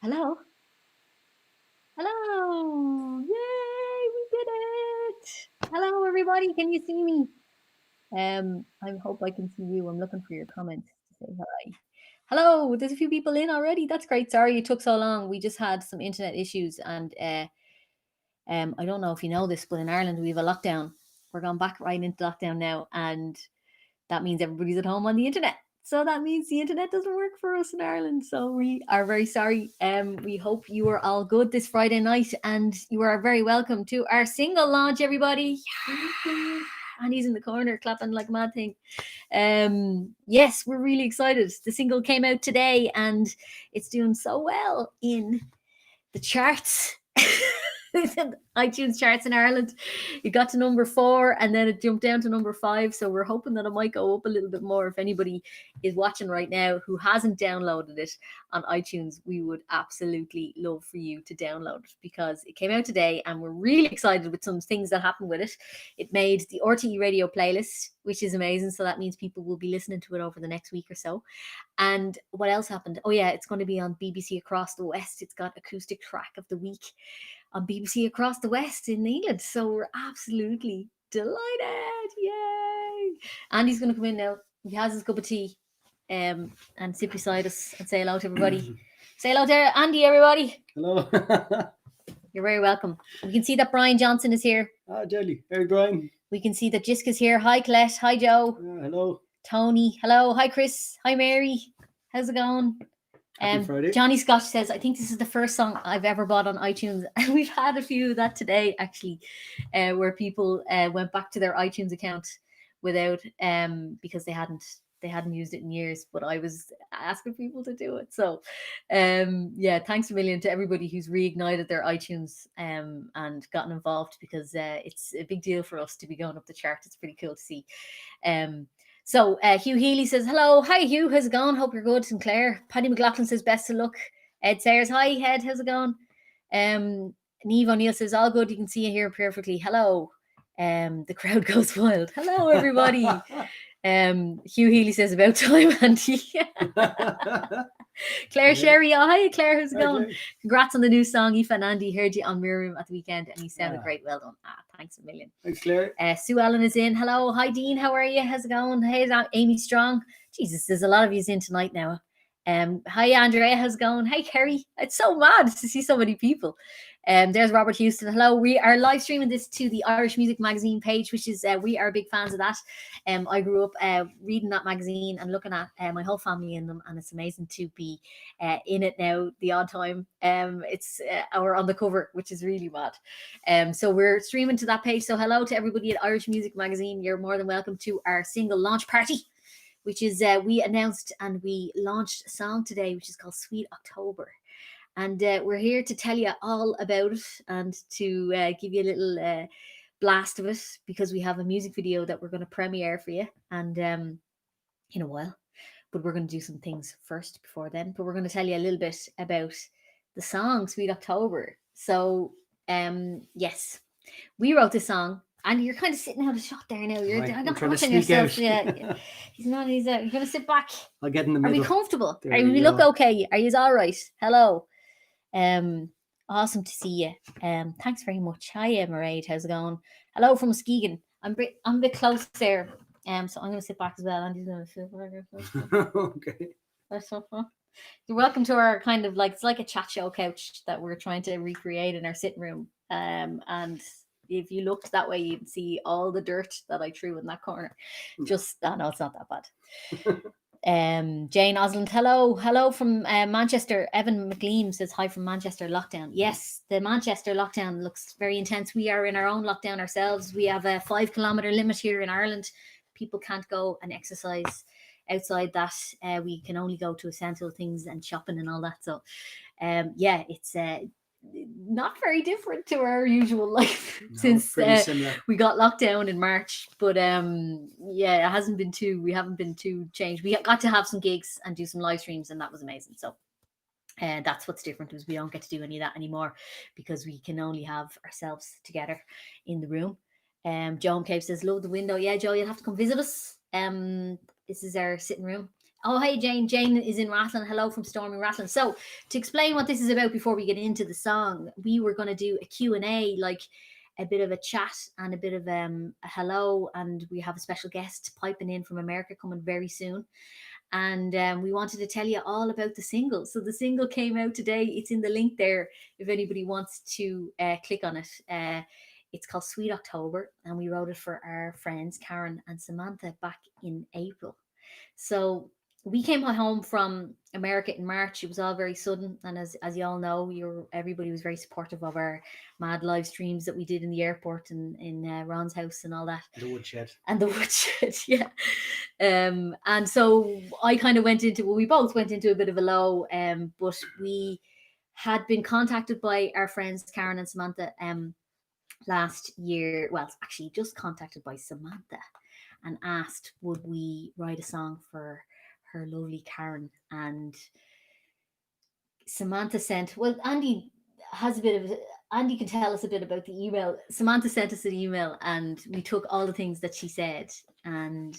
Hello? Hello! Yay! We did it! Hello, everybody. Can you see me? I hope I can see you. I'm looking for your comments to say hi. Hello, there's a few people in already. That's great. Sorry it took so long. We just had some internet issues, and I don't know if you know this, but in Ireland we have a lockdown. We're going back right into lockdown now, and that means everybody's at home on the internet. So that means the internet doesn't work for us in Ireland. So we are very sorry. We hope you are all good this Friday night, and you are very welcome to our single launch, everybody. And he's in the corner clapping like a mad thing. Yes, we're really excited. The single came out today, and it's doing so well in the charts. iTunes charts in Ireland. It got to number 4 and then it jumped down to number 5. So we're hoping that it might go up a little bit more. If anybody is watching right now who hasn't downloaded it on iTunes, we would absolutely love for you to download it because it came out today and we're really excited with some things that happened with it. It made the RTE radio playlist, which is amazing. So that means people will be listening to it over the next week or so. And what else happened? Oh yeah, it's going to be on BBC Across the West. It's got acoustic track of the week on BBC Across the West in England. So we're absolutely delighted. Yay! Andy's going to come in now. He has his cup of tea and sit beside us and say hello to everybody. Say hello to Andy, everybody. Hello. You're very welcome. We can see that Brian Johnson is here. Hi, Jelly. Hey, Brian. We can see that Jiska's here. Hi, Colette. Hi, Joe. Hello. Tony. Hello. Hi, Chris. Hi, Mary. How's it going? Friday. Johnny Scott says, I think this is the first song I've ever bought on iTunes. And we've had a few of that today, actually, where people went back to their iTunes account without, because they hadn't used it in years, but I was asking people to do it. So, yeah, thanks a million to everybody who's reignited their iTunes and gotten involved because it's a big deal for us to be going up the chart. It's pretty cool to see. So Hugh Healy says, hello. Hi, Hugh. How's it going? Hope you're good. Sinclair. Paddy McLaughlin says, best of luck. Ed Sayers, hi, Ed. How's it going? Neve O'Neill says, all good. You can see you here perfectly. Hello. The crowd goes wild. Hello, everybody. Hugh Healy says, about time, Andy. Claire Sherry, oh, hi, Claire. How's it going? Claire. Congrats on the new song. Aoife and Andy heard you on Miriam at the weekend and you sounded great. Well done. Thanks a million. Thanks, Claire. Sue Ellen is in. Hello. Hi, Dean. How are you? How's it going? Hey, Amy Strong. Jesus, there's a lot of yous in tonight now. Hi, Andrea. How's it going? Hey, Kerry. It's so mad to see so many people. There's Robert Houston. Hello. We are live streaming this to the Irish Music Magazine page, which is, we are big fans of that. I grew up reading that magazine and looking at my whole family in them, and it's amazing to be in it now the odd time. It's our on the cover, which is really mad. So we're streaming to that page. So hello to everybody at Irish Music Magazine. You're more than welcome to our single launch party, which is we announced and we launched a song today, which is called Sweet October. And we're here to tell you all about it and to give you a little blast of it because we have a music video that we're going to premiere for you and in a while. But we're going to do some things first before then. But we're going to tell you a little bit about the song Sweet October. So, yes, we wrote this song. And you're kind of sitting out of shot there now. You're not watching yourself. Yeah, he's not. He's you're going to sit back. I'll get in the middle. Are we comfortable? Are we look okay? Are you all right? Hello. Awesome to see you. Thanks very much. Hi, Mairead. How's it going? Hello from Muskegon. I'm a bit close there. So I'm going to sit back as well. Andy's going to sit back. Okay. That's so fun. You're welcome to our kind of it's like a chat show couch that we're trying to recreate in our sitting room. And if you looked that way, you'd see all the dirt that I threw in that corner. No, it's not that bad. Jane Osland, hello from Manchester. Evan McLean says hi from Manchester lockdown. Yes, the Manchester lockdown looks very intense. We are in our own lockdown ourselves. We have a 5-kilometre limit here in Ireland. People can't go and exercise outside that. We can only go to essential things and shopping and all that. So yeah, it's not very different to our usual life since we got locked down in March. But yeah, it hasn't been we haven't been too changed. We got to have some gigs and do some live streams, and that was amazing. So that's what's different, is we don't get to do any of that anymore because we can only have ourselves together in the room. Joan Cape says, love the window. Yeah, Joe, you'll have to come visit us. This is our sitting room. Oh, hey, Jane. Jane is in Rathlin. Hello from Stormy Rathlin. So, to explain what this is about before we get into the song, we were going to do a Q&A, like a bit of a chat and a bit of a hello. And we have a special guest piping in from America coming very soon. And we wanted to tell you all about the single. So, the single came out today. It's in the link there if anybody wants to click on it. It's called Sweet October, and we wrote it for our friends Karen and Samantha back in April. So we came home from America in March. It was all very sudden, and as you all know, everybody was very supportive of our mad live streams that we did in the airport and in Ron's house and all that. The woodshed. And the woodshed, yeah. And so I kind of went into, well, we both went into a bit of a low, but we had been contacted by our friends Karen and Samantha last year. Well, actually, just contacted by Samantha and asked would we write a song for her lovely Karen. And Samantha sent, well, Andy has a bit of, Andy can tell us a bit about the email. Samantha sent us an email and we took all the things that she said and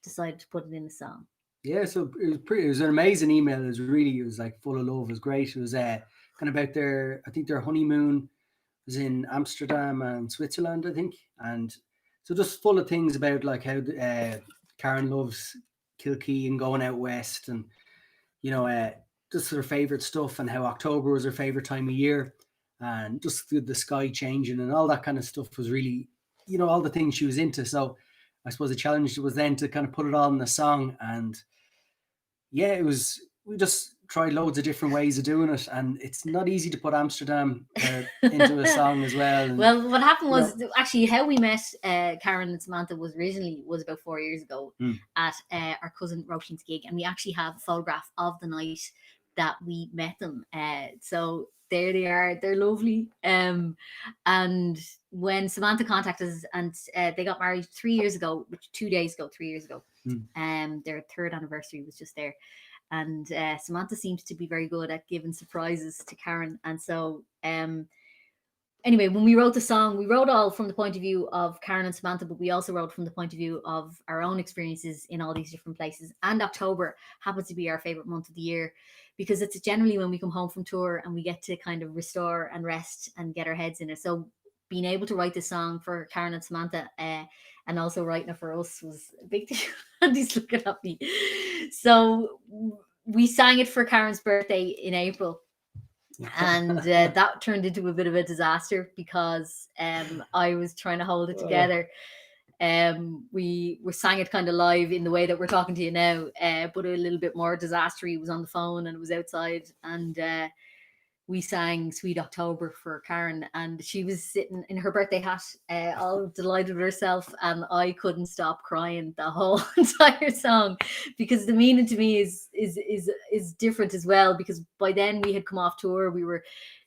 decided to put it in a song. Yeah, so it was an amazing email. It was like full of love. It was great. It was kind of about I think their honeymoon was in Amsterdam and Switzerland, I think. And so just full of things about like how Karen loves Kilkee and going out west, and just her favorite stuff, and how October was her favorite time of year, and just the sky changing and all that kind of stuff was really, all the things she was into. So I suppose the challenge was then to kind of put it all in a song. And yeah, we just tried loads of different ways of doing it, and it's not easy to put Amsterdam into a song as well. And, well, what happened was actually how we met Karen and Samantha was about 4 years ago at our cousin Roisin's gig, and we actually have a photograph of the night that we met them. So there they are. They're lovely. And when Samantha contacted us, and they got married 3 years ago, 3 years ago. Their third anniversary was just there. And Samantha seems to be very good at giving surprises to Karen. And so anyway, when we wrote the song, we wrote all from the point of view of Karen and Samantha, but we also wrote from the point of view of our own experiences in all these different places. And October happens to be our favorite month of the year because it's generally when we come home from tour and we get to kind of restore and rest and get our heads in it. So being able to write this song for Karen and Samantha and also writing it for us was a big deal. Andy's looking at me. So we sang it for Karen's birthday in April. And that turned into a bit of a disaster because I was trying to hold it together. We sang it kind of live in the way that we're talking to you now, but a little bit more disastery. It was on the phone and it was outside, and we sang Sweet October for Karen, and she was sitting in her birthday hat, all delighted with herself, and I couldn't stop crying the whole entire song because the meaning to me is different as well, because by then we had come off tour, we were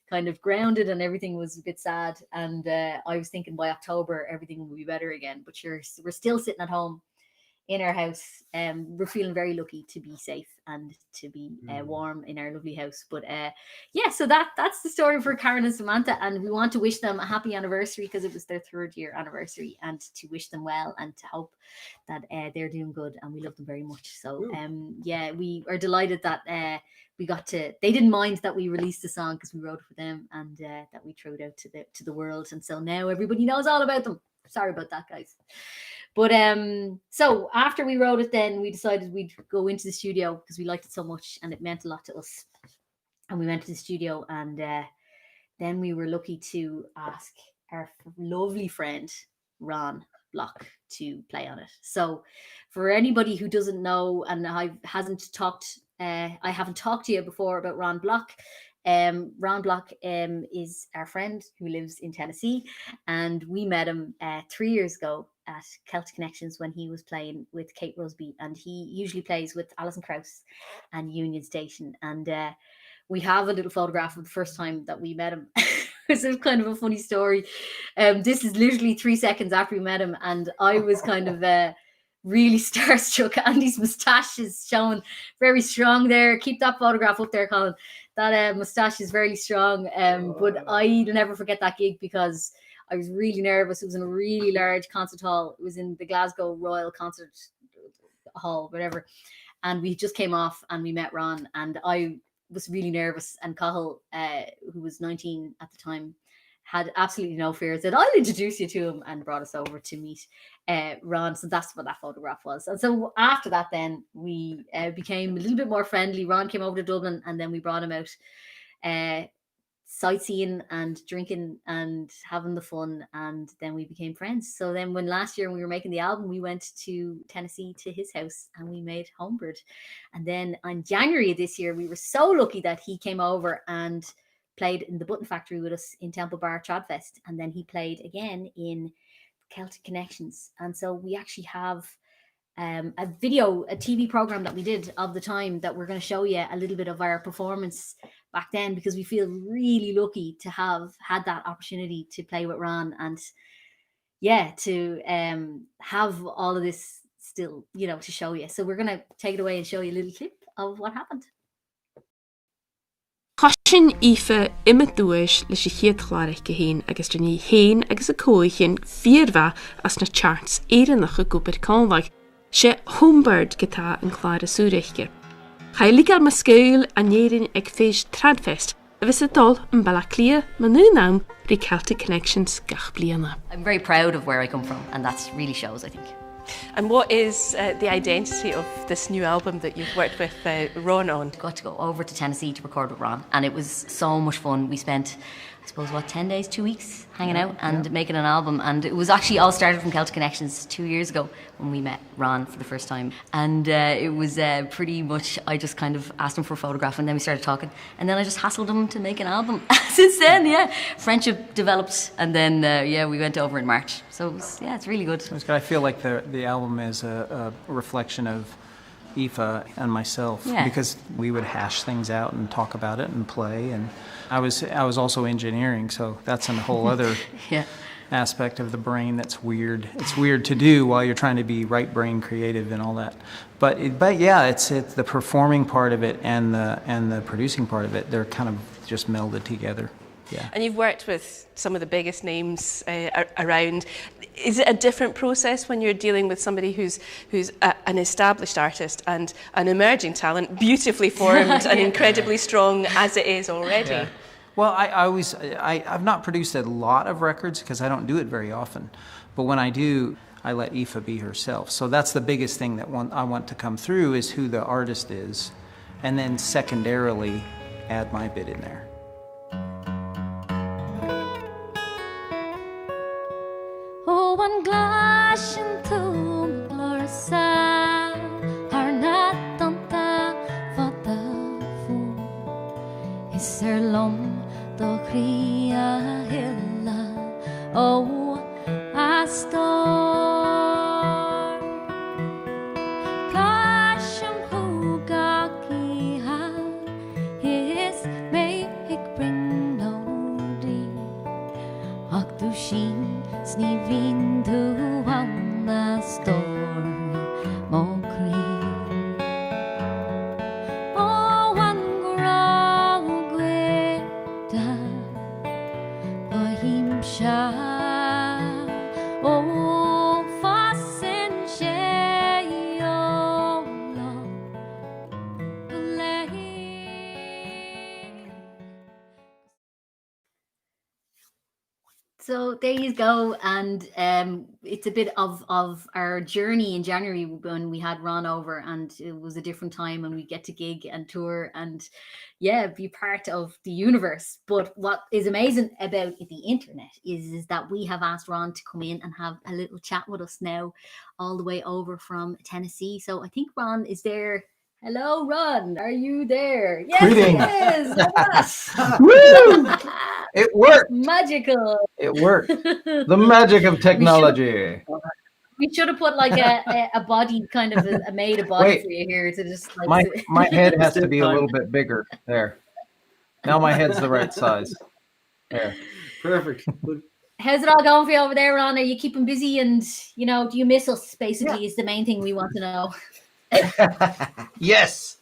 kind of grounded and everything was a bit sad, and I was thinking by October everything will be better again, but we're still sitting at home in our house. We're feeling very lucky to be safe and to be warm in our lovely house. But yeah, so that's the story for Karen and Samantha, and we want to wish them a happy anniversary because it was their 3rd year anniversary, and to wish them well and to hope that they're doing good, and we love them very much. So yeah, we are delighted that we got to, they didn't mind that we released the song because we wrote it for them, and that we threw it out to the world, and so now everybody knows all about them. Sorry about that, guys. But so after we wrote it, then we decided we'd go into the studio because we liked it so much and it meant a lot to us. And we went to the studio, and then we were lucky to ask our lovely friend Ron Block to play on it. So for anybody who doesn't know, and I haven't talked to you before about Ron Block. Ron Block is our friend who lives in Tennessee, and we met him 3 years ago at Celtic Connections when he was playing with Kate Rusby, and he usually plays with Alison Krauss and Union Station. And we have a little photograph of the first time that we met him. It's kind of a funny story. This is literally 3 seconds after we met him, and I was kind of really starstruck. Andy's moustache is showing very strong there. Keep that photograph up there, Colin. That moustache is very strong. But I'll never forget that gig because I was really nervous. It was in a really large concert hall. It was in the Glasgow Royal Concert Hall, whatever. and we just came off and we met Ron, and I was really nervous, and Cahill, who was 19 at the time, had absolutely no fear, said, I'll introduce you to him, and brought us over to meet Ron. So that's what that photograph was. And so after that, then we became a little bit more friendly. Ron came over to Dublin, and then we brought him out sightseeing and drinking and having the fun, and then we became friends. So then when last year when we were making the album, we went to Tennessee to his house and we made Homebird. And then in January of this year, we were so lucky that he came over and played in the Button Factory with us in Temple Bar Tradfest, and then he played again in Celtic Connections. And so we actually have a TV program that we did of the time that we're going to show you a little bit of our performance back then, because we feel really lucky to have had that opportunity to play with Ron, and to have all of this still, to show you. So we're going to take it away and show you a little clip of what happened. Caution Aoife imime dúis leis chéad chláirich go héin agus der ní héin agus a cóichin fíormha as na charts éireannach a gúpar cánmhaig sé Homebird gotá an chláir a súreiche. Chaillig ar ma scoil a néirin ag féis Tradfest a bheits a dul an bailla clia ma nú nám rí Celtic Connections gach bliana. I'm very proud of where I come from, and that really shows, I think. And what is the identity of this new album that you've worked with Ron on? Got to go over to Tennessee to record with Ron, and it was so much fun. We spent, I suppose, 10 days, 2 weeks hanging out and making an album. And it was actually all started from Celtic Connections 2 years ago when we met Ron for the first time. And it was pretty much, I just kind of asked him for a photograph, and then we started talking. And then I just hassled him to make an album. Since then, friendship developed. And then, we went over in March. So, it's really good. I feel like the album is a reflection of Aoife and myself, because we would hash things out and talk about it and play. And I was also engineering, so that's a whole other aspect of the brain that's weird. It's weird to do while you're trying to be right brain creative and all that. But it's the performing part of it and the producing part of it. They're kind of just melded together. Yeah. And you've worked with some of the biggest names around. Is it a different process when you're dealing with somebody who's an established artist and an emerging talent, beautifully formed and incredibly strong as it is already? Yeah. Well, I've not produced a lot of records because I don't do it very often. But when I do, I let Aoife be herself. So that's the biggest thing that I want to come through is who the artist is. And then secondarily, add my bit in there. One glass into Glorissa, har natt anta fata fu. Is lom do kria hilla, oh astor. Kasham huga kiha, his may ik bring no di. Akdushin snivin du anna storm mokri. Oh, wangura gweta bahimsha. Oh, fasten sheyola lay. So there you go, and it's a bit of our journey in January when we had Ron over, and it was a different time, and we get to gig and tour and be part of the universe. But what is amazing about the internet is that we have asked Ron to come in and have a little chat with us now, all the way over from Tennessee. So I think Ron is there. Hello, Ron. Are you there? Yes, Greetings. yes. Woo! It worked. Magical. It worked. The magic of technology. We should have put like a body, kind of made a body for you here to just like. My head has to be a little bit bigger. There. Now my head's the right size. There. Perfect. How's it all going for you over there, Ron? Are you keeping busy? And do you miss us? Basically, is the main thing we want to know. Yes.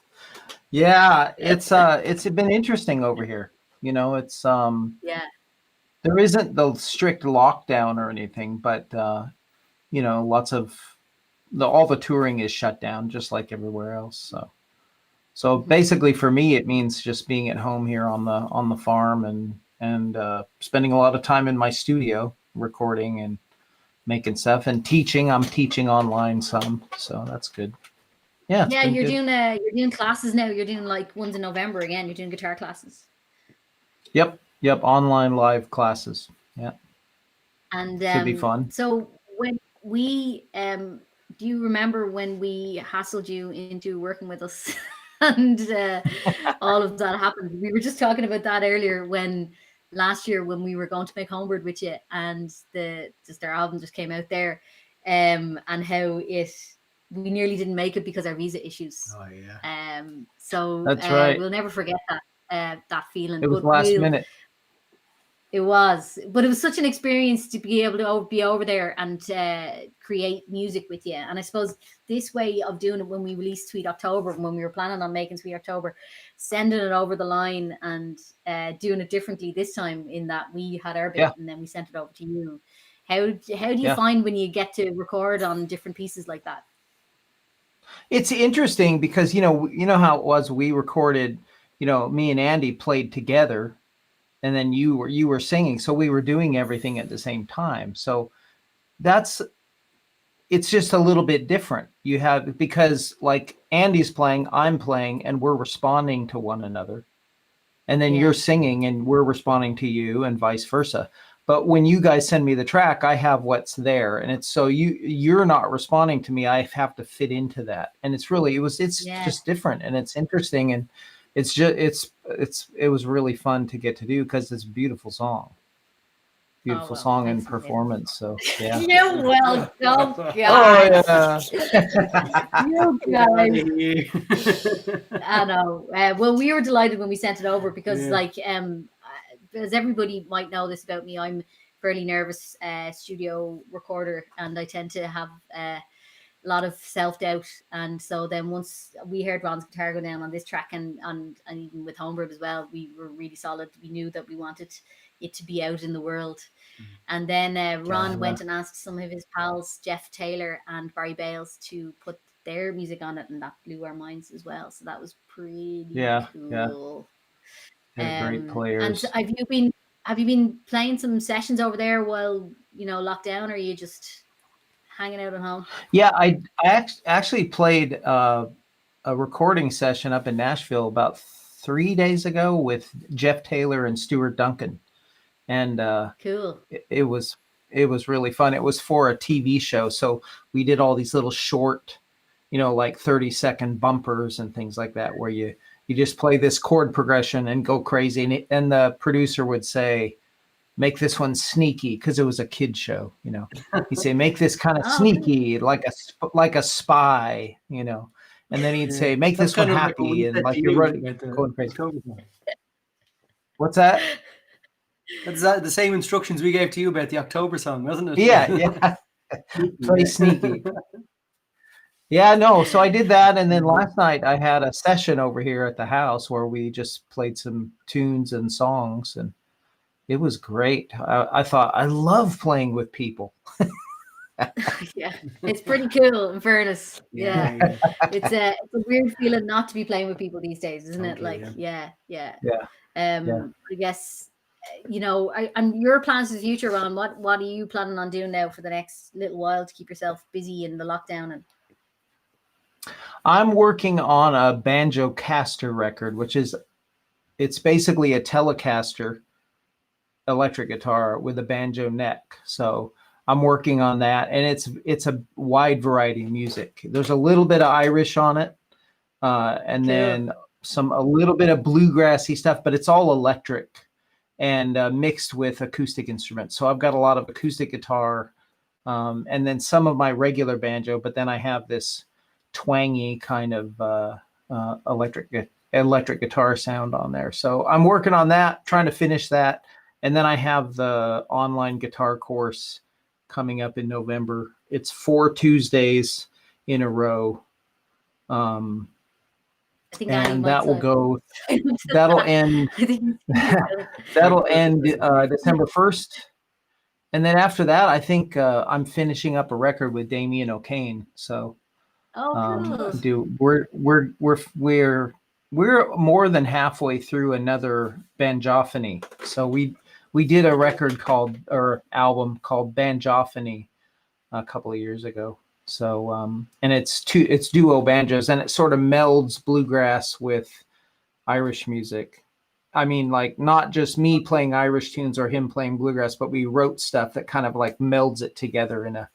Yeah, it's been interesting over here. It's there isn't the strict lockdown or anything, but lots of all the touring is shut down, just like everywhere else. So basically, for me, it means just being at home here on the farm and spending a lot of time in my studio recording and making stuff and teaching. I'm teaching online some, so that's good. Yeah, Yeah, you're doing classes now. You're doing like ones in November again. You're doing guitar classes. Yep, online live classes. Yeah, and should be fun. So when we do you remember when we hassled you into working with us and all of that happened? We were just talking about that earlier when last year when we were going to make Homeward with you and our album just came out there, and how we nearly didn't make it because our visa issues. Oh yeah. So That's right. we'll never forget that feeling. It was last minute. It was, but it was such an experience to be able to be over there and create music with you. And I suppose this way of doing it when we released Sweet October, when we were planning on making Sweet October, sending it over the line and doing it differently this time in that we had our bit and then we sent it over to you. How do you find when you get to record on different pieces like that? It's interesting because, you know how it was, we recorded, me and Andy played together. And then you were singing, so we were doing everything at the same time. So it's just a little bit different. You have, because like Andy's playing, I'm playing, and we're responding to one another. And then you're singing and we're responding to you and vice versa. But when you guys send me the track, I have what's there. And it's so you're not responding to me. I have to fit into that. And it's just different and it's interesting. And it was really fun to get to do because it's a beautiful song. Beautiful song and performance. So yeah. You're welcome, guys. You guys. I know. Well, we were delighted when we sent it over because as everybody might know this about me, I'm fairly nervous studio recorder and I tend to have a lot of self-doubt, and so then once we heard Ron's guitar go down on this track and even with Homebird as well, we were really solid. We knew that we wanted it to be out in the world. And then Ron went and asked some of his pals, Jeff Taylor and Barry Bales, to put their music on it, and that blew our minds as well. So that was pretty cool. They're great players. And have you been playing some sessions over there while lockdown, or are you just hanging out at home? Yeah, I actually played a recording session up in Nashville about 3 days ago with Jeff Taylor and Stuart Duncan, and cool. It was really fun. It was for a TV show, so we did all these little short, like 30-second bumpers and things like that, where you just play this chord progression and go crazy, and the producer would say, make this one sneaky, because it was a kid show, He'd say, make this kind of sneaky, like a spy, and then he'd say, make this one happy, and like you're running, going crazy. What's that? That's the same instructions we gave to you about the October song, wasn't it? Yeah. Play sneaky. Yeah, no. So I did that, and then last night I had a session over here at the house where we just played some tunes and songs, and it was great. I thought, I love playing with people. Yeah, it's pretty cool, in fairness. Yeah. It's a weird feeling not to be playing with people these days, isn't it? Like, yeah. I guess, and your plans for the future, Ron, what are you planning on doing now for the next little while to keep yourself busy in the lockdown? And I'm working on a Banjocaster record, it's basically a Telecaster electric guitar with a banjo neck. So I'm working on that, and it's a wide variety of music. There's a little bit of Irish on it, and then a little bit of bluegrassy stuff, but it's all electric and mixed with acoustic instruments. So I've got a lot of acoustic guitar, and then some of my regular banjo, but then I have this twangy kind of electric guitar sound on there. So I'm working on that, trying to finish that. And then I have the online guitar course coming up in November. It's 4 Tuesdays in a row. And that will go, that'll end December 1st. And then after that, I think I'm finishing up a record with Damien O'Kane. So cool. we're more than halfway through another Banjophony. So we did a record album called Banjophony a couple of years ago. So and it's duo banjos, and it sort of melds bluegrass with Irish music. I mean, like, not just me playing Irish tunes or him playing bluegrass, but we wrote stuff that kind of like melds it together in a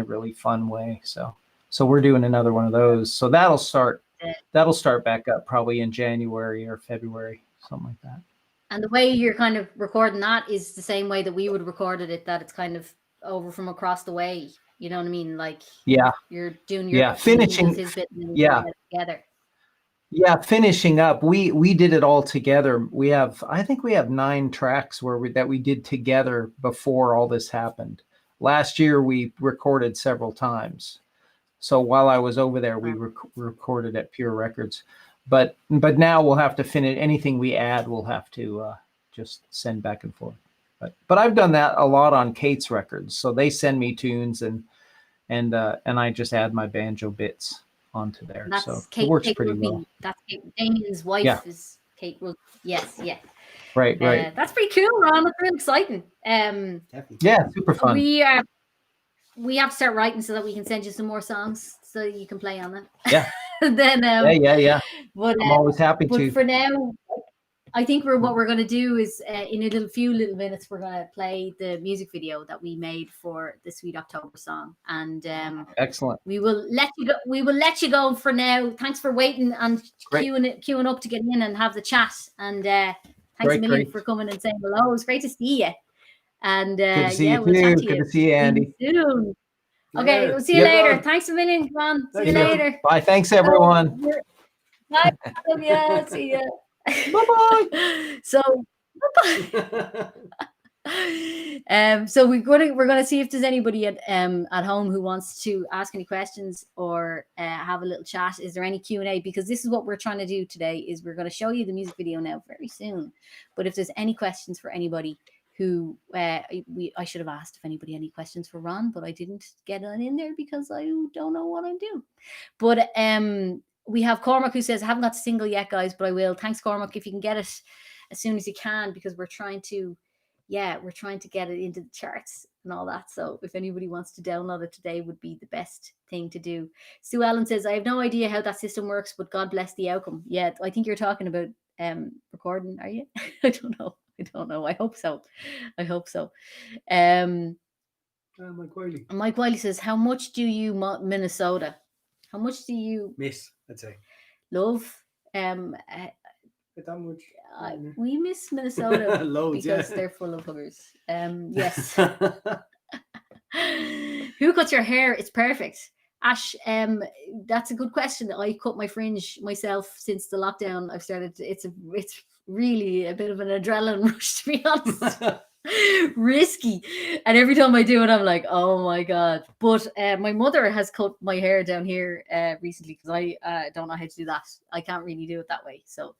really fun way. So we're doing another one of those. So that'll start back up probably in January or February, something like that. And the way you're kind of recording that is the same way that we would recorded it, that it's kind of over from across the way. You know what I mean? Like, you're doing your finishing his bit and then together. Yeah, finishing up. We did it all together. I think we have 9 tracks that we did together before all this happened. Last year we recorded several times. So while I was over there, we recorded at Pure Records. But now we'll have to finish anything we add. We'll have to just send back and forth. But I've done that a lot on Kate's records. So they send me tunes and I just add my banjo bits onto there. That's so Kate, it works Kate pretty Rugby. well. That's Damien's wife is Kate Rugby. Yes, yeah. Right. That's pretty cool, Ron. That's real exciting. Yeah, super fun. We have to start writing so that we can send you some more songs so you can play on them. Yeah. Then yeah. But, I'm always happy to. But for now, I think what we're going to do is in a few little minutes we're going to play the music video that we made for the Sweet October song, and excellent. We will let you go. We will let you go for now. Thanks for waiting and queuing up to get in and have the chat. And thanks a million for coming and saying hello. It was great to see you. And good to see you we'll chat to Good to see you, Andy. Soon. Okay, we'll see you later. Thanks a million, Ron. See you later. Bye. Thanks, everyone. Bye. Yeah, see ya. Bye-bye. So we're gonna see if there's anybody at home who wants to ask any questions or have a little chat. Is there any Q&A? Because this is what we're trying to do today. Is we're going to show you the music video now very soon. But if there's any questions for anybody who I should have asked if anybody had any questions for Ron, but I didn't get on in there because I don't know what I'm doing. But we have Cormac who says, I haven't got a single yet, guys, but I will. Thanks, Cormac, if you can get it as soon as you can, because we're trying to get it into the charts and all that. So if anybody wants to download it today would be the best thing to do. Sue Ellen says, I have no idea how that system works, but God bless the outcome. Yeah, I think you're talking about recording, are you? I don't know. I hope so. Mike Wiley says, how much do you Minnesota? How much do you miss? I'd say love. We miss Minnesota loads, because they're full of huggers. Yes. Who cuts your hair? It's perfect. Ash, that's a good question. I cut my fringe myself since the lockdown. I've started. It's really a bit of an adrenaline rush, to be honest. Risky, and every time I do it, I'm like, oh my god. But my mother has cut my hair down here recently because I don't know how to do that. I can't really do it that way. So,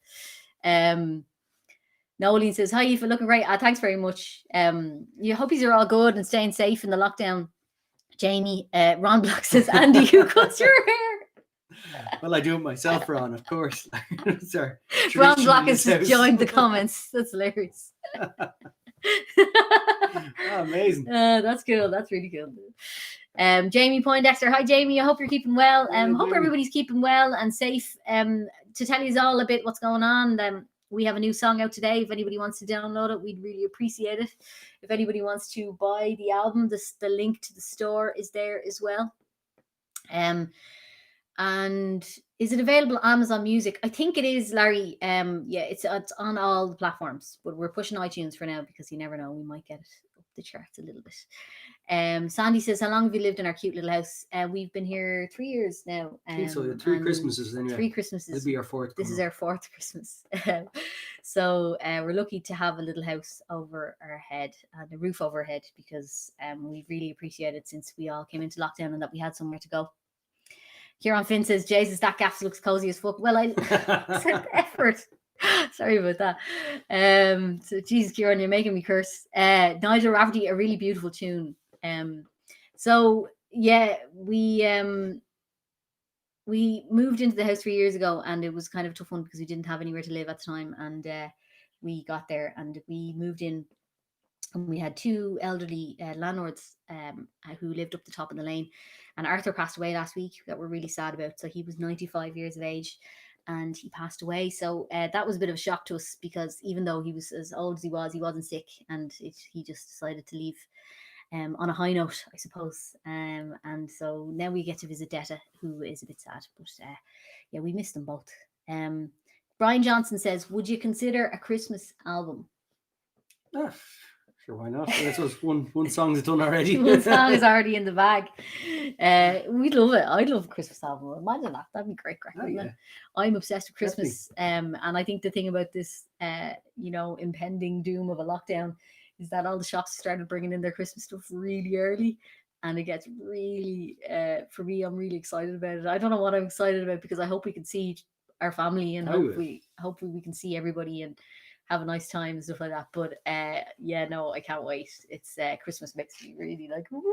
Nolene says, hi, Aoife, looking great. Thanks very much. You hope you're all good and staying safe in the lockdown. Jamie, Ron Block says, Andy, who cuts your hair? Well, I do it myself, Ron, of course. Sorry. Ron Block has joined the comments. That's hilarious. Amazing. That's cool. That's really cool. Jamie Poindexter. Hi, Jamie. I hope you're keeping well. Hope everybody's keeping well and safe. To tell you all a bit what's going on, we have a new song out today. If anybody wants to download it, we'd really appreciate it. If anybody wants to buy the album, the link to the store is there as well. And is it available on Amazon Music? I think it is, Larry. Yeah, it's on all the platforms, but we're pushing iTunes for now because you never know, we might get it up the charts a little bit. Sandy says, how long have you lived in our cute little house? We've been here 3 years now. So 3 Christmases anyway. 3 Christmases. It'll be our 4th. This is our 4th Christmas. So we're lucky to have a little house over our head and a roof over our head because we really appreciate it since we all came into lockdown and that we had somewhere to go. Kieran Finn says, Jesus, that gaff looks cozy as fuck. Well, I said effort. Sorry about that. So Jesus, Kieran, you're making me curse. Nigel Rafferty, a really beautiful tune. So yeah, we moved into the house 3 years ago, and it was kind of a tough one because we didn't have anywhere to live at the time, and we got there and we moved in, and we had two elderly landlords who lived up the top of the lane, and Arthur passed away last week that we're really sad about. So he was 95 years of age and he passed away. So that was a bit of a shock to us, because even though he was as old as he wasn't sick, and he just decided to leave on a high note, I suppose. And so now we get to visit Detta, who is a bit sad, but yeah, we missed them both. Brian Johnson says, would you consider a Christmas album? Ah, sure, why not? That's what one song's done already. One song is already in the bag. We'd love it. I'd love a Christmas album. Imagine that. That'd be great. Oh, yeah. I'm obsessed with Christmas. And I think the thing about this, impending doom of a lockdown is that all the shops started bringing in their Christmas stuff really early. And it gets really, for me, I'm really excited about it. I don't know what I'm excited about, because I hope we can see our family, and hopefully we can see everybody and have a nice time and stuff like that. But yeah, no, I can't wait. It's Christmas makes me really like, woo,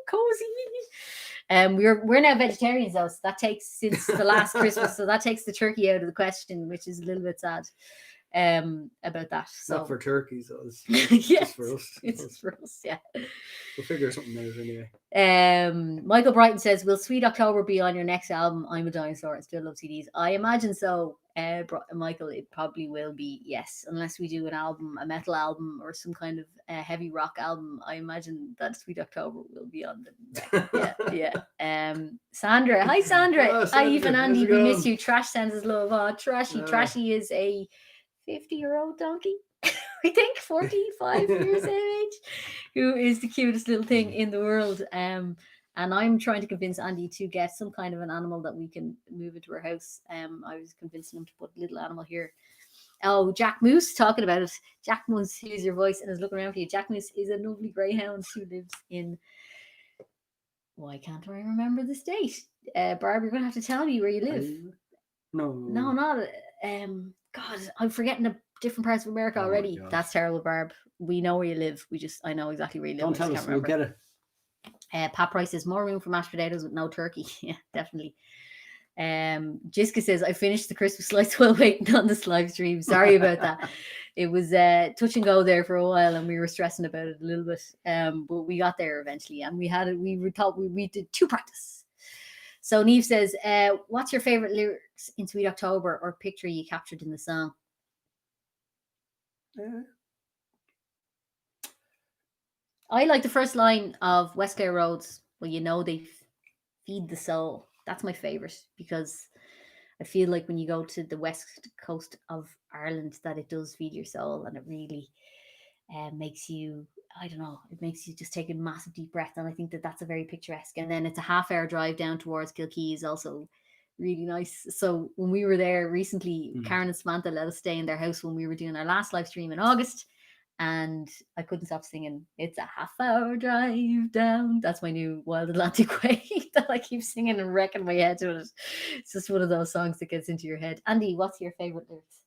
cozy. We're now vegetarians though, so that takes, since the last Christmas, so that takes the turkey out of the question, which is a little bit sad about that. So not for turkeys, so it's yes, just for us. It's for us, yeah. We'll figure something out anyway. Michael Brighton says, will Sweet October be on your next album? I'm a dinosaur and still love CDs. I imagine so. Michael, it probably will be, yes, unless we do an album, a metal album or some kind of heavy rock album. I imagine that Sweet October will be on the yeah. Sandra, hi Sandra. Oh, Hi, Eve and Sandra, Andy, how's it we miss going? you. Trash sends us love. Oh, Trashy is a 50-year-old donkey, I think 45 years of age, who is the cutest little thing in the world. And I'm trying to convince Andy to get some kind of an animal that we can move into our house. I was convincing him to put a little animal here. Oh, Jack Moose, talking about it. Jack Moose hears your voice and is looking around for you. Jack Moose is a lovely greyhound who lives in, why can't I remember the state? Barb, you're going to have to tell me where you live. No, not. God, I'm forgetting the different parts of America already. That's terrible, Barb. We know where you live. I know exactly where you live. Don't tell us, we'll get it. Pat Price says, more room for mashed potatoes with no turkey. Yeah, definitely. Jiska says, I finished the Christmas lights while waiting on this live stream. Sorry about that. It was touch and go there for a while, and we were stressing about it a little bit. But we got there eventually, and we did 2 practice. So Neve says, what's your favorite lyrics in Sweet October or picture you captured in the song? I like the first line of West Clare Roads. Well, you know, they feed the soul. That's my favorite, because I feel like when you go to the west coast of Ireland, that it does feed your soul, and it really makes you, I don't know, it makes you just take a massive deep breath. And I think that that's a very picturesque. And then it's a half-hour drive down towards Kilkee is also really nice. So when we were there recently, Karen and Samantha let us stay in their house when we were doing our last live stream in August. And I couldn't stop singing, it's a half-hour drive down. That's my new Wild Atlantic Way that I keep singing and wrecking my head to it. It's just one of those songs that gets into your head. Andy, what's your favourite lyrics?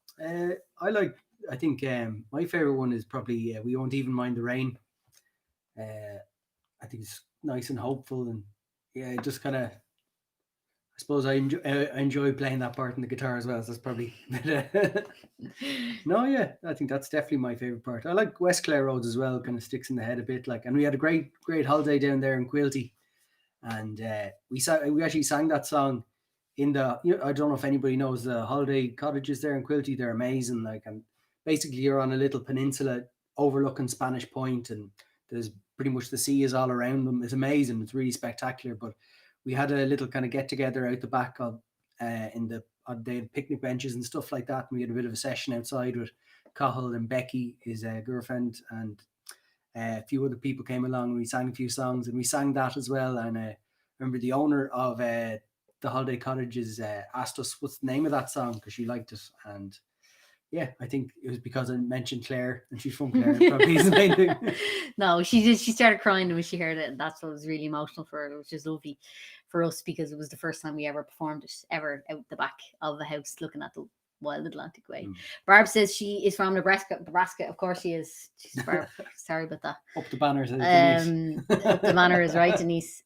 I think my favourite one is probably We Won't Even Mind the Rain. I think it's nice and hopeful, and yeah, just kind of, I suppose I enjoy playing that part in the guitar as well. So that's probably no, yeah, I think that's definitely my favorite part. I like West Clare Roads as well. Kind of sticks in the head a bit, like, and we had a great holiday down there in Quilty, and we actually sang that song in the. I don't know if anybody knows the holiday cottages there in Quilty. They're amazing, like, and basically you're on a little peninsula overlooking Spanish Point, and there's pretty much the sea is all around them. It's amazing. It's really spectacular, but. We had a little kind of get together out the back of they had picnic benches and stuff like that. And we had a bit of a session outside with Cahill and Becky, his girlfriend, and a few other people came along, and we sang a few songs, and we sang that as well. And I remember the owner of the holiday cottages asked us what's the name of that song, because she liked it. And yeah, I think it was because I mentioned Claire, and she's from Clare. Probably is the main thing. No, she started crying when she heard it, and that's what was really emotional for her, which is lovely for us, because it was the first time we ever performed it, ever out the back of the house, looking at the Wild Atlantic Way. Barb says she is from Nebraska. Of course she is. She's Barb. Sorry about that. Up the banner, says Denise. Up the banner is right, Denise.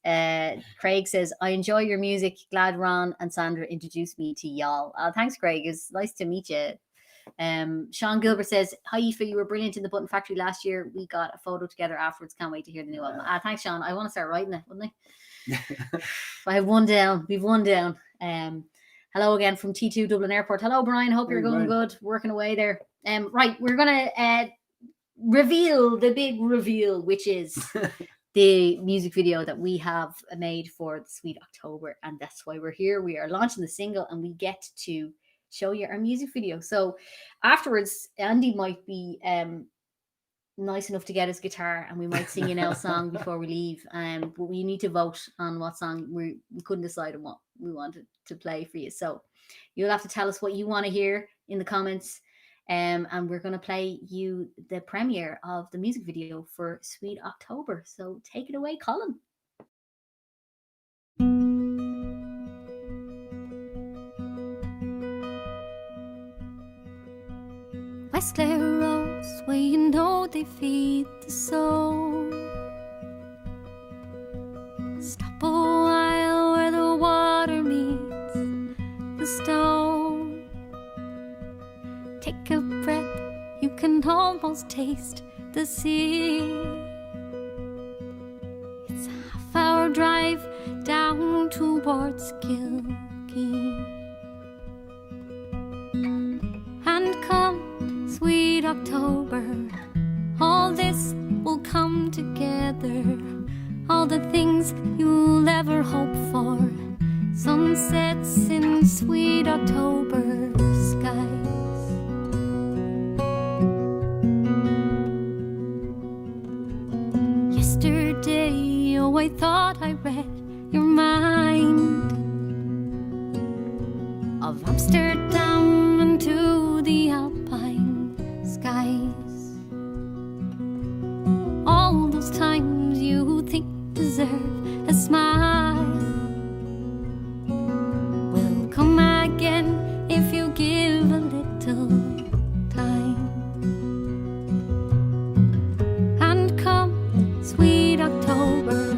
Craig says, I enjoy your music. Glad Ron and Sandra introduced me to y'all. Thanks, Craig. It's nice to meet you. Sean Gilbert says, hi Aoife, you were brilliant in the Button Factory last year. We got a photo together afterwards. Can't wait to hear the new album. Thanks, Sean. I want to start writing it, wouldn't I? I have one down. We've one down. Hello again from T2 Dublin Airport. Hello, Brian. Hope you're going good. Working away there. Right, we're gonna reveal the big reveal, which is the music video that we have made for the Sweet October, and that's why we're here. We are launching the single, and we get to show you our music video. So afterwards, Andy might be nice enough to get his guitar, and we might sing an L song before we leave. But we need to vote on what song we couldn't decide on what we wanted to play for you. So you'll have to tell us what you want to hear in the comments. And we're going to play you the premiere of the music video for Sweet October. So take it away, Colin. Westlair roads where you know they feed the soul. Stop a while where the water meets the stone. Take a breath, you can almost taste the sea. It's a half-hour drive down towards Kilkee. And come, sweet October, all this will come together. All the things you'll ever hope for. Sunsets in sweet October skies. Yesterday, oh, I thought I read your mind. Of Amsterdam and to the Alpine skies. All those times you think deserve a smile will come again if you give a little time. And come, sweet October,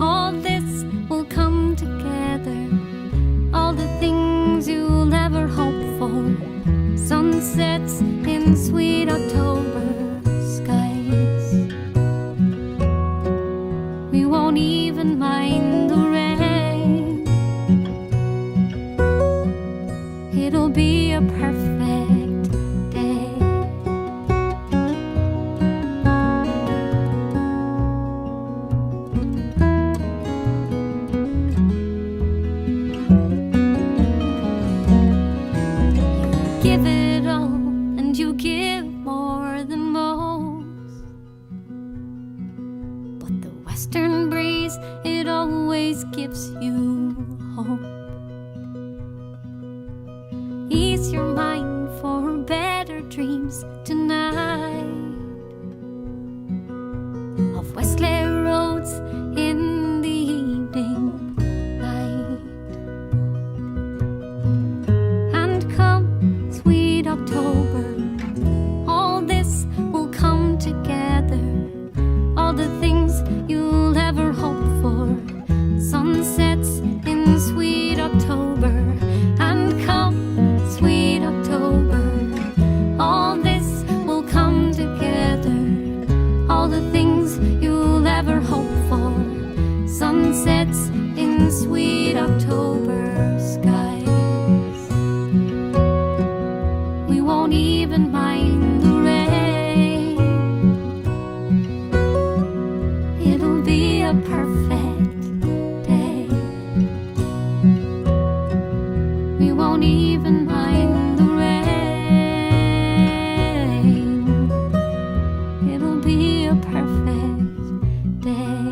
all this will come together. All the things you'll ever hope for. Sunsets in sweet October skies. We won't even mind the rain. It'll be a perfect day. Give it all and you give more than most. But the western breeze, it always gives you hope. Ease your mind for better dreams tonight. Of Westlair roads in the evening light. And come, sweet October, all this will come together. All the things you'll ever hope for. Sunsets in sweet October. And come, sweet October, all this will come together. All the things you'll ever hope for. Sunsets in sweet October skies. We won't even mind the rain. It'll be a perfect day. We won't even mind the rain. It'll be a perfect day.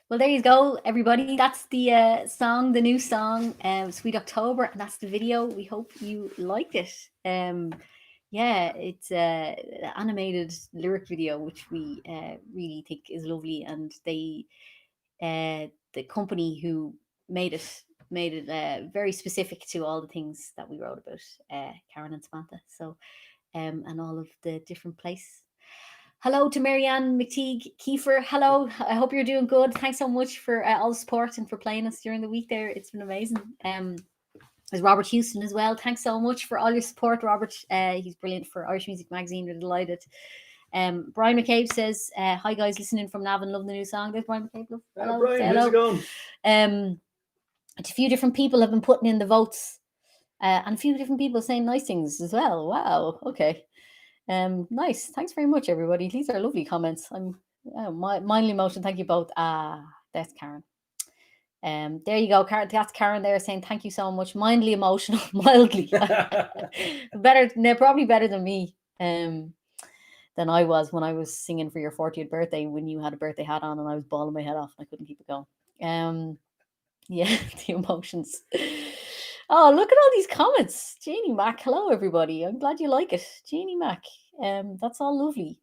Well, there you go, everybody. That's the song, the new song, Sweet October, and that's the video. We hope you liked it. Yeah, it's an animated lyric video, which we really think is lovely. And they, the company who made it very specific to all the things that we wrote about, Karen and Samantha. So, and all of the different places. Hello to Marianne McTeague Kiefer. Hello. I hope you're doing good. Thanks so much for all the support and for playing us during the week there. It's been amazing. There's Robert Houston as well. Thanks so much for all your support, Robert. He's brilliant for Irish Music Magazine. We're delighted. Brian McCabe says, hi guys, listening from Navan, love the new song. There's Brian McCabe. Love. Hello. Brian, hello. how's it going? A few different people have been putting in the votes, and a few different people saying nice things as well. Wow. Okay. Nice. Thanks very much, everybody. These are lovely comments. I'm mindly emotion. Thank you both. That's Karen. There you go, Karen. That's Karen there saying thank you so much. Mindly emotional, mildly. Better, no, probably better than me. Than I was when I was singing for your 40th birthday when you had a birthday hat on and I was bawling my head off and I couldn't keep it going. Yeah, the emotions. Oh, look at all these comments. Jeannie Mac. Hello, everybody. I'm glad you like it. Jeannie Mac. That's all lovely.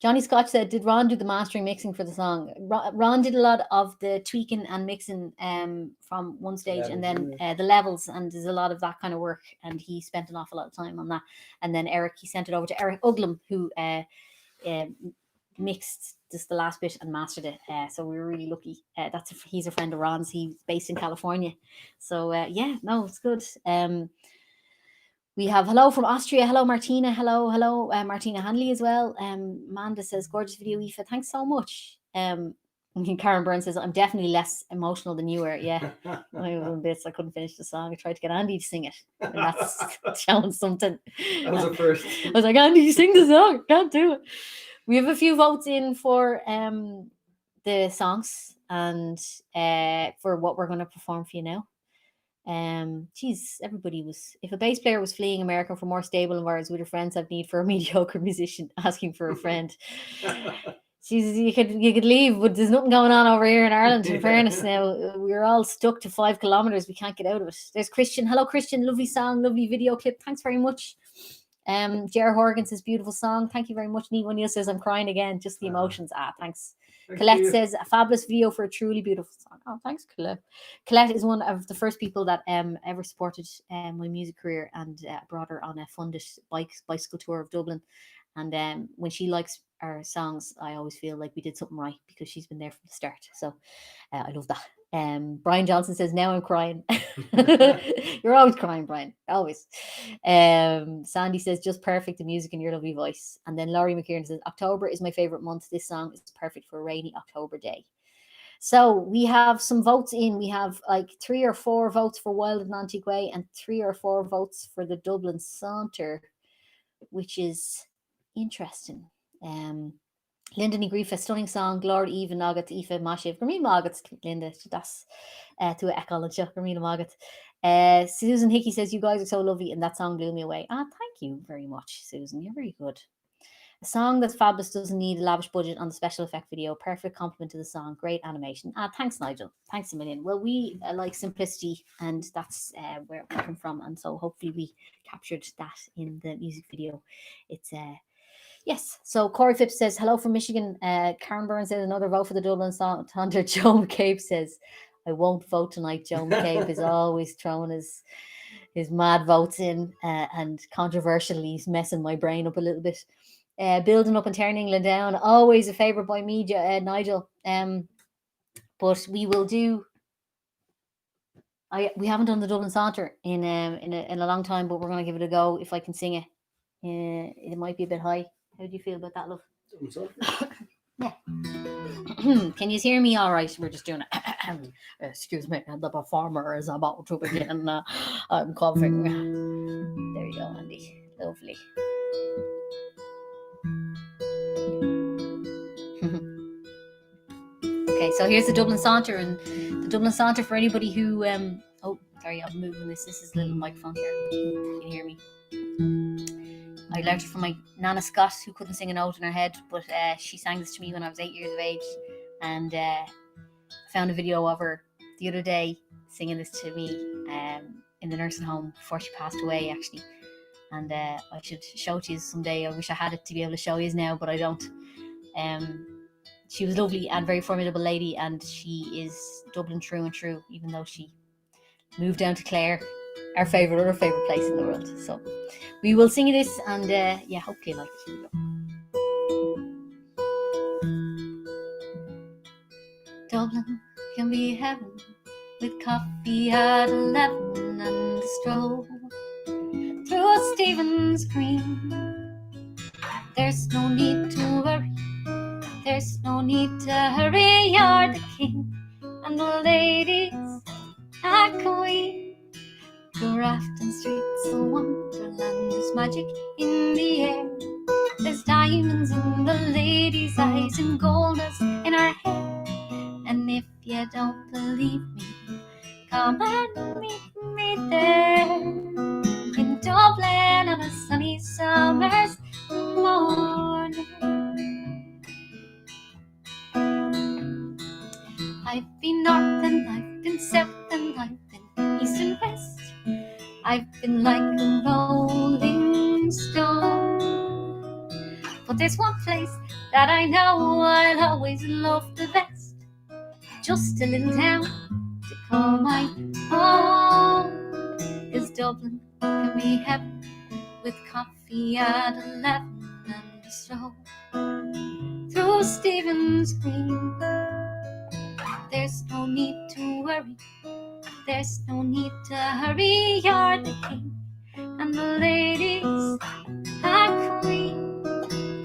Johnny Scotch said, did Ron do the mastering mixing for the song? Ron did a lot of the tweaking and mixing from one stage and then the levels, and there's a lot of that kind of work, and he spent an awful lot of time on that. And then he sent it over to Eric Uglum, who mixed just the last bit and mastered it. So we were really lucky. He's a friend of Ron's. He's based in California. So yeah, no, it's good. We have hello from Austria. Hello, Martina. Hello, Martina Hanley as well. Amanda says, gorgeous video, Aoife. Thanks so much. Karen Byrne says, I'm definitely less emotional than you were. Yeah, I couldn't finish the song. I tried to get Andy to sing it, and that's showing something. That was a first. I was like, Andy, you sing the song. Can't do it. We have a few votes in for the songs and for what we're going to perform for you now. Geez, everybody was. If a bass player was fleeing America for more stable environments, would your friends have need for a mediocre musician asking for a friend? Jeez, you could leave, but there's nothing going on over here in Ireland. In fairness, now we're all stuck to 5 kilometers. We can't get out of it. There's Christian. Hello, Christian. Lovely song, lovely video clip. Thanks very much. Jer Horgan says beautiful song. Thank you very much. Neve O'Neill says I'm crying again. Just the emotions. Thanks. Colette says a fabulous video for a truly beautiful song. Oh, thanks, Colette. Colette is one of the first people that ever supported my music career, and brought her on a funded bicycle tour of Dublin. And when she likes our songs, I always feel like we did something right because she's been there from the start. So I love that. Brian Johnson says, now I'm crying. You're always crying, Brian. Always. Sandy says, just perfect, the music and your lovely voice. And then Laurie McKieran says, October is my favorite month. This song is perfect for a rainy October day. So we have some votes in. We have like 3 or 4 votes for Wild and Antique Way and 3 or 4 votes for the Dublin Saunter, which is interesting. Linda ní Grífa, stunning song, Glór Eve Nagat, Aoife Mashiv, Gurmí Magat, Linda, that's to Ekal and Chuck, Gurmí Magat. Susan Hickey says, you guys are so lovely, and that song blew me away. Thank you very much, Susan. You're very good. A song that's fabulous, doesn't need a lavish budget on the special effect video. Perfect compliment to the song. Great animation. Thanks, Nigel. Thanks a million. Well, we like simplicity, and that's where we come from. And so hopefully we captured that in the music video. It's yes. So Corey Phipps says, hello from Michigan. Karen Byrne says, another vote for the Dublin Saunter. Joe McCabe says, I won't vote tonight. Joe McCabe is always throwing his mad votes in, and controversially he's messing my brain up a little bit. Building up and turning England down, always a favourite by me, Nigel. But we will do. We haven't done the Dublin Saunter in a long time, but we're going to give it a go if I can sing it. It might be a bit high. How do you feel about that, love? Yeah. Can you hear me all right? We're just doing it. Excuse me, the performer is about to begin. I'm coughing. There you go, Andy. Lovely. Okay, so here's the Dublin Saunter, and the Dublin Saunter for anybody who oh, sorry, I'm moving this. This is a little microphone here. You can hear me. I learned it from my Nana Scott, who couldn't sing a note in her head, but she sang this to me when I was 8 years of age, and found a video of her the other day singing this to me in the nursing home before she passed away, actually. And I should show it to you someday. I wish I had it to be able to show you now, but I don't. She was lovely and very formidable lady, and she is Dublin through and through, even though she moved down to Clare, other favourite place in the world. So we will sing you this, and hopefully you like it. Here we go. Dublin can be heaven with coffee at 11 and a stroll through Stephen's Green. There's no need to worry, there's no need to hurry. You're the king, and the ladies are queen. Grafton Street's a wonderland, there's magic in the air. There's diamonds in the ladies' eyes and gold dust in her hair. And if you don't believe me, come and meet me there in Dublin on a sunny summer's morning. I've been north and I've been south and I've been east and west. I've been like a rolling stone. But there's one place that I know I'll always love the best. Just a little town to call my home. 'Cause Dublin can be heaven with coffee at 11 and a stroll through Stephen's Green. There's no need to worry, there's no need to hurry. You're the king, and the ladies are queen.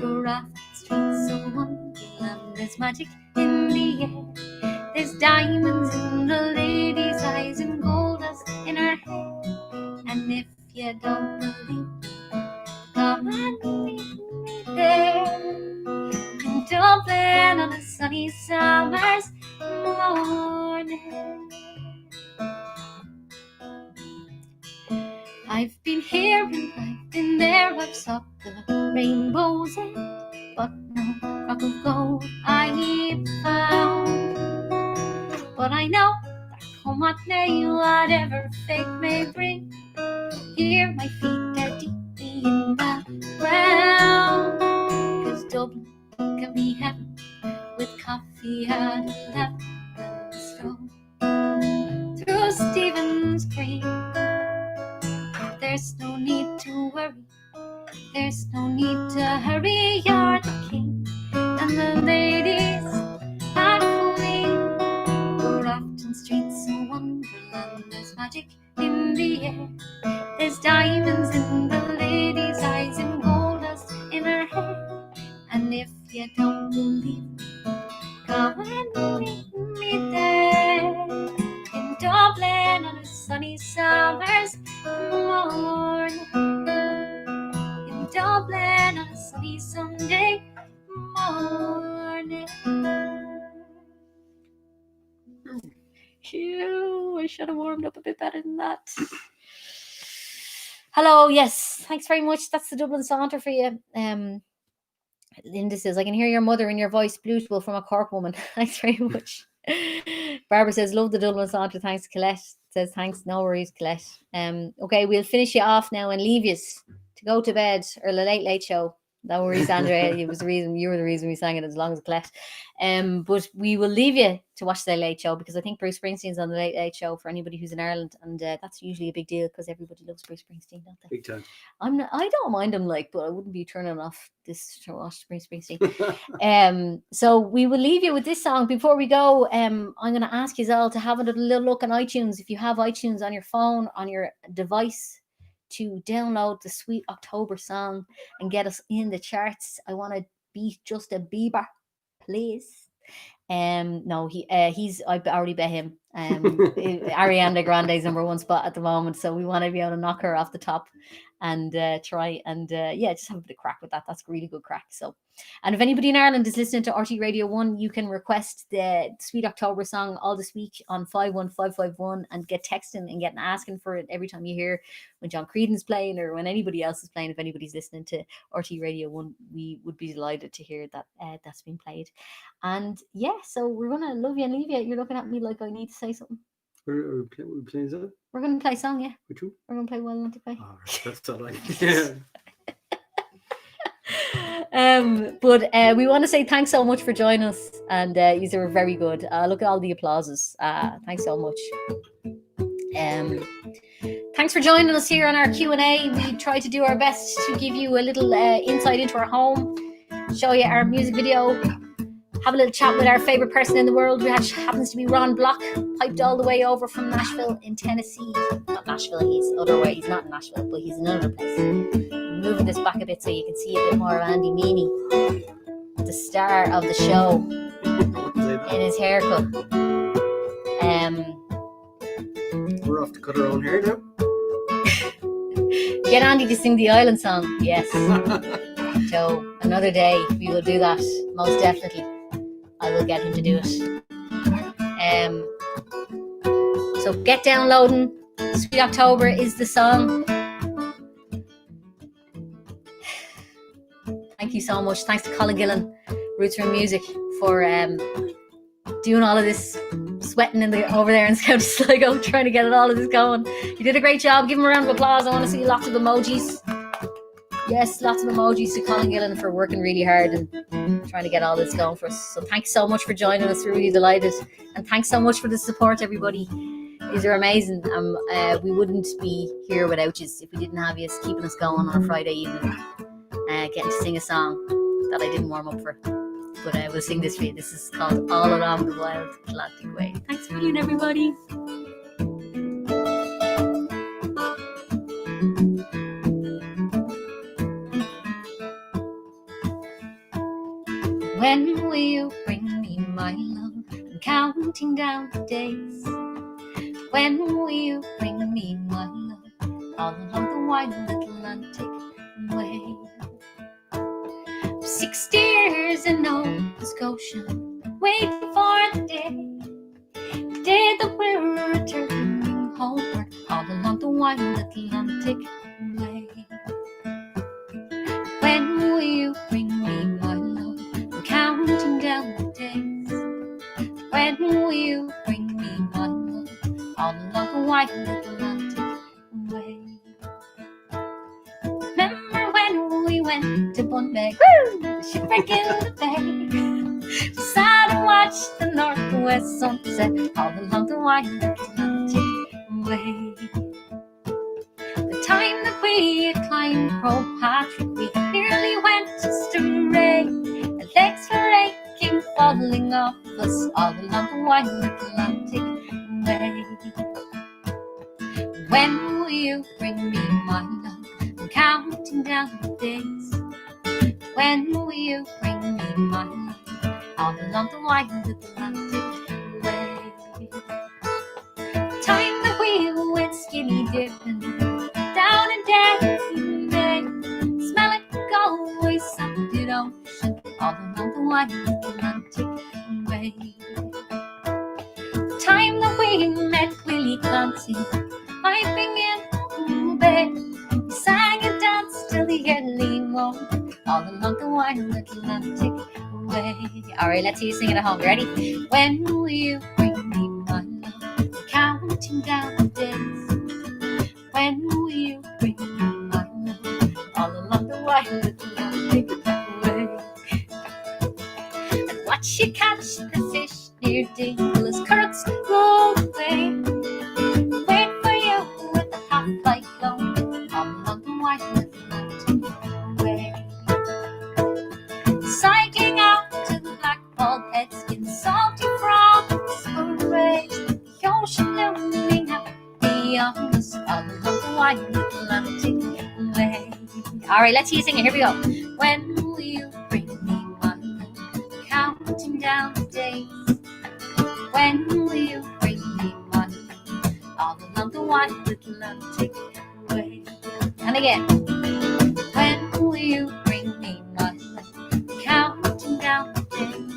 Grafton Street's a wonderland, there's magic in the air. There's diamonds in the lady's eyes and gold dust in her hair. And if you don't believe me, come and meet me there in Dublin on a sunny summer's morning. I've been here and I've been there, I've sought the rainbow's end, but no rock of gold I found. But I know that come what may, whatever fate may bring, here my feet are deeply in the ground. 'Cause Dublin can be heaven with coffee at 11 and a stroll through Stephen's Green. There's no need to worry, there's no need to hurry. You're the king, and the ladies are queen. Grafton Street's a wonderland, there's magic in the air. There's diamonds in the lady's eyes and gold dust in her hair. And if you don't believe me, come and meet me there in Dublin on a sunny summer's morning. In Dublin on a sunny Sunday morning. Phew, I should have warmed up a bit better than that. Hello, yes, thanks very much. That's the Dublin Saunter for you. Linda says, I can hear your mother in your voice, beautiful from a Cork woman. Thanks very much. Barbara says, love the Dublin Saunter. Thanks, Colette. Says, thanks, no worries, Colette. Okay, we'll finish you off now and leave you to go to bed, or the late show. No worries, Andrea. You were the reason we sang it as long as Colette. But we will leave you to watch the Late Show, because I think Bruce Springsteen's on the Late Show for anybody who's in Ireland, and that's usually a big deal because everybody loves Bruce Springsteen, don't they? Big time. I don't mind him, but I wouldn't be turning off this to watch Bruce Springsteen. So we will leave you with this song before we go. I'm going to ask you all to have a little look on iTunes, if you have iTunes on your phone, on your device, to download the Sweet October song and get us in the charts. I want to beat Justin Bieber, please. No, he's I've already bet him. Ariana Grande's #1 spot at the moment, so we want to be able to knock her off the top and try and just have a bit of crack with that. That's really good crack. So, and if anybody in Ireland is listening to RT Radio 1, you can request the Sweet October song all this week on 51551 and get texting and getting asking for it every time you hear when John Creedon's playing or when anybody else is playing. If anybody's listening to RT Radio 1, we would be delighted to hear that that's been played. And yeah, so we're gonna love you and leave you. You're looking at me like I need to say something. We're playing that? We're gonna play a song, yeah. Which one? We're gonna play Well Not to Play. Oh, that's all right. Yeah. But we want to say thanks so much for joining us, and you were very good. Look at all the applauses. Thanks so much. Thanks for joining us here on our Q&A. We try to do our best to give you a little insight into our home, show you our music video, have a little chat with our favorite person in the world, which happens to be Ron Block, piped all the way over from Nashville in Tennessee. Not Nashville, he's other way. He's not in Nashville, but he's in another place. I'm moving this back a bit so you can see a bit more of Andy Meaney, the star of the show, in his haircut. We're off to cut our own hair now. Get Andy to sing the Island song. Yes. So another day we will do that. Most definitely. I will get him to do it. So get downloading. Sweet October is the song. Thank you so much. Thanks to Colin Gillen, Roots from Music, for doing all of this sweating over there in Scout Sligo, trying to get all of this going. You did a great job. Give him a round of applause. I want to see lots of emojis. Yes, lots of emojis to Colin Gillen for working really hard and trying to get all this going for us. So thanks so much for joining us. We're really delighted. And thanks so much for the support, everybody. These are amazing. We wouldn't be here without you if we didn't have you keeping us going on a Friday evening, getting to sing a song that I didn't warm up for. But I will sing this for you. This is called All Along the Wild Atlantic Way. Thanks for being everybody. When will you bring me my love? I'm counting down the days. When will you bring me my love? All along the wild Atlantic way. 60 years in Nova Scotia, waiting for the day that we're returning homeward, all along the wild Atlantic way. When will you bring me my love? I'm counting down the days. When will you bring me my love? All along the wild Atlantic way. Remember when we went to Bunbeg, the shipwreck in the bay? We sat and watched the northwest sunset all along the wild Atlantic way. The time that we had climbed Crow Patrick, we nearly went astray. Our legs were aching, falling off us all along the wild Atlantic way. When will you bring me my love? I'm counting down the days. When will you bring me my love? All along the wild Atlantic way. The time that we went skinny dipping down in Derry Bay, smelling Galway salted ocean all along the wild Atlantic way. The time that we met Willie Clancy piping in the bay, we sang and danced till the early morning all along the wild Atlantic way. Alright, let's see you sing it at home. You ready? When will you bring me my love? Counting down the days. When will you bring me my love? All along the wild Atlantic way. And watch you catch the fish near Dingle as currents roll away. Wait for you with a half-light loan all along the wild Atlantic way. Cycling out to the black bald heads in salty frogs parade, the ocean looming up beyond us all along the wild Atlantic way. Alright, let's hear you sing it. Here we go. When will you bring me my love? Counting down the days. When will you bring me my love? All along the wild Atlantic way. And again. When will you bring me my love? Counting down the days.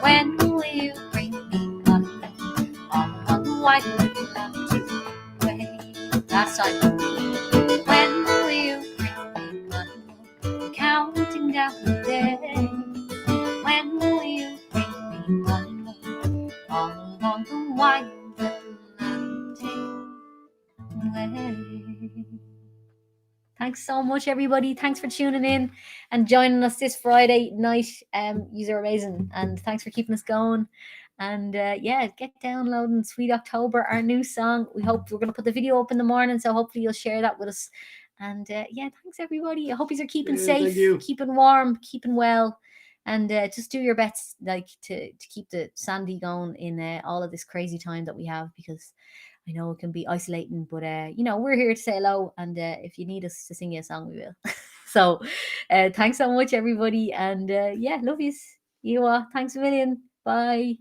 When will you bring me my love? All along the wild Atlantic way. Last time. When will you bring me my love? Counting down the days. When will you bring me along the wild Atlantic way. Thanks so much, everybody. Thanks for tuning in and joining us this Friday night. You are amazing, and thanks for keeping us going. And get downloading Sweet October, our new song. We hope we're going to put the video up in the morning, so hopefully you'll share that with us. And thanks everybody. I hope you're keeping safe, keeping warm, keeping well, and just do your best, like to keep the Sandy going in all of this crazy time that we have, because I know it can be isolating, but we're here to say hello, and if you need us to sing you a song, we will. So thanks so much, everybody, and love yous. Thanks a million. Bye.